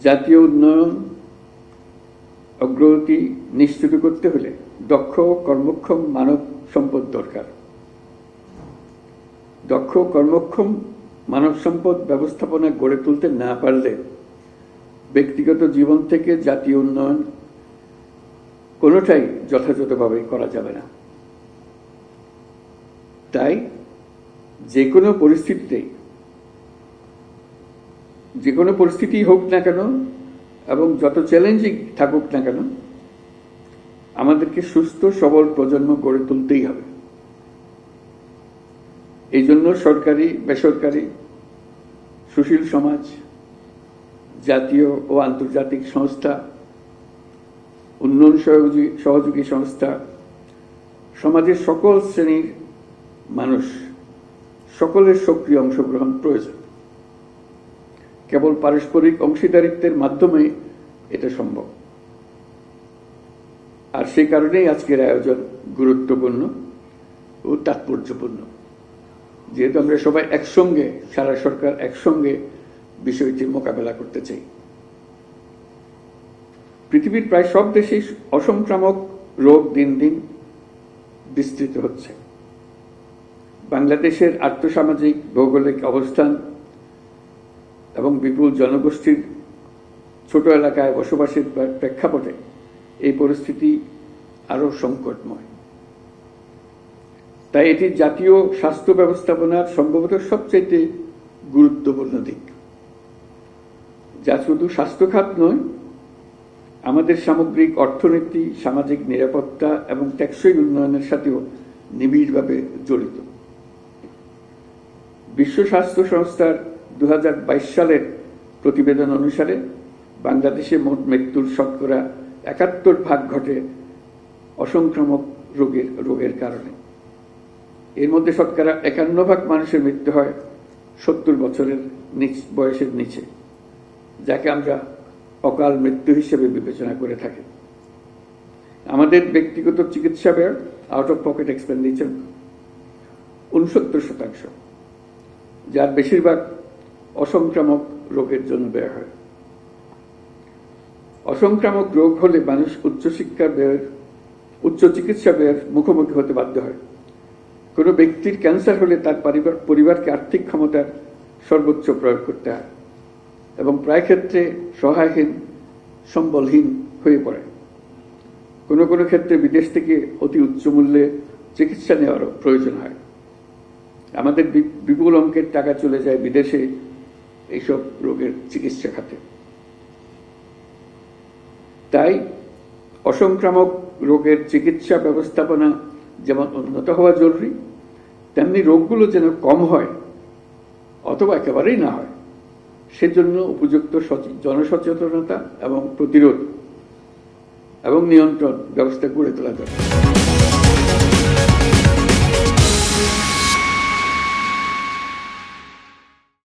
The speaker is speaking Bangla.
জাতীয় উন্নয়ন অগ্রগতি নিশ্চিত করতে হলে দক্ষ ও কর্মক্ষম মানব সম্পদ দরকার। দক্ষ কর্মক্ষম মানব সম্পদ ব্যবস্থাপনা গড়ে তুলতে না পারলে ব্যক্তিগত জীবন থেকে জাতীয় উন্নয়ন কোনোটাই যথাযথভাবে করা যাবে না। তাই যে কোনো পরিস্থিতি হোক না কেন এবং যত চ্যালেঞ্জিং থাকুক না কেন, আমাদেরকে সুস্থ সবল প্রজন্ম গড়ে তুলতেই হবে। এই জন্য সরকারি, বেসরকারি, সুশীল সমাজ, জাতীয় ও আন্তর্জাতিক সংস্থা, উন্নয়ন সহযোগী সংস্থা, সমাজের সকল শ্রেণীর মানুষ, সকলের সক্রিয় অংশগ্রহণ প্রয়োজন। কেবল পারস্পরিক অংশীদারিত্বের মাধ্যমে এটা সম্ভব। আর সেই কারণেই আজকের আয়োজন গুরুত্বপূর্ণ ও তাৎপর্যপূর্ণ, যেহেতু আমরা সবাই একসঙ্গে, সারা সরকার একসঙ্গে বিষয়টি মোকাবেলা করতে চাই। পৃথিবীর প্রায় সব দেশেই অসংক্রামক রোগ দিন দিন বিস্তৃত হচ্ছে। বাংলাদেশের আর্থসামাজিক ভৌগোলিক অবস্থান এবং বিপুল জনগোষ্ঠীর ছোট এলাকায় বসবাসের প্রেক্ষাপটে এই পরিস্থিতি আরো সংকটময়। তাই এটি জাতীয় স্বাস্থ্য ব্যবস্থাপনার সম্ভবত সবচেয়ে গুরুত্বপূর্ণ দিক, যা শুধু স্বাস্থ্য খাত নয়, আমাদের সামগ্রিক অর্থনীতি, সামাজিক নিরাপত্তা এবং টেকসই উন্নয়নের সাথেও নিবিড়ভাবে জড়িত। বিশ্ব স্বাস্থ্য সংস্থার 2022 সালের প্রতিবেদন অনুসারে বাংলাদেশে মোট মৃত্যুর শতকরা 71% ঘটে অসংক্রামক রোগের কারণে। এর মধ্যে শতকরা 51% মানুষের মৃত্যু হয় 70 বছরের বয়সের নিচে, যাকে আমরা অকাল মৃত্যু হিসেবে বিবেচনা করে থাকি। আমাদের ব্যক্তিগত চিকিৎসা ব্যয়, আউট অফ পকেট এক্সপেন্ডিচার 69%, যার বেশিরভাগ অসংক্রামক রোগের জন্য ব্যয় হয়। অসংক্রামক রোগ হলে মানুষ উচ্চ চিকিৎসা ব্যয়ের মুখোমুখি হতে বাধ্য হয়। কোনো ব্যক্তির ক্যান্সার হলে তার পরিবারকে আর্থিক ক্ষমতার সর্বোচ্চ প্রয়োগ করতে হয় এবং প্রায় ক্ষেত্রে সহায়হীন, সম্বলহীন হয়ে পড়ে। কোনো কোনো ক্ষেত্রে বিদেশ থেকে অতি উচ্চ মূল্যে চিকিৎসা নেওয়ারও প্রয়োজন হয়। আমাদের বিপুল অঙ্কের টাকা চলে যায় বিদেশে এইসব রোগের চিকিৎসা খাতে। তাই অসংক্রামক রোগের চিকিৎসা ব্যবস্থাপনা যেমন উন্নত হওয়া জরুরি, তেমনি রোগগুলো যেন কম হয় অথবা একেবারেই না হয়, সেজন্য উপযুক্ত জনসচেতনতা এবং প্রতিরোধ এবং নিয়ন্ত্রণ ব্যবস্থা গড়ে তোলা দরকার।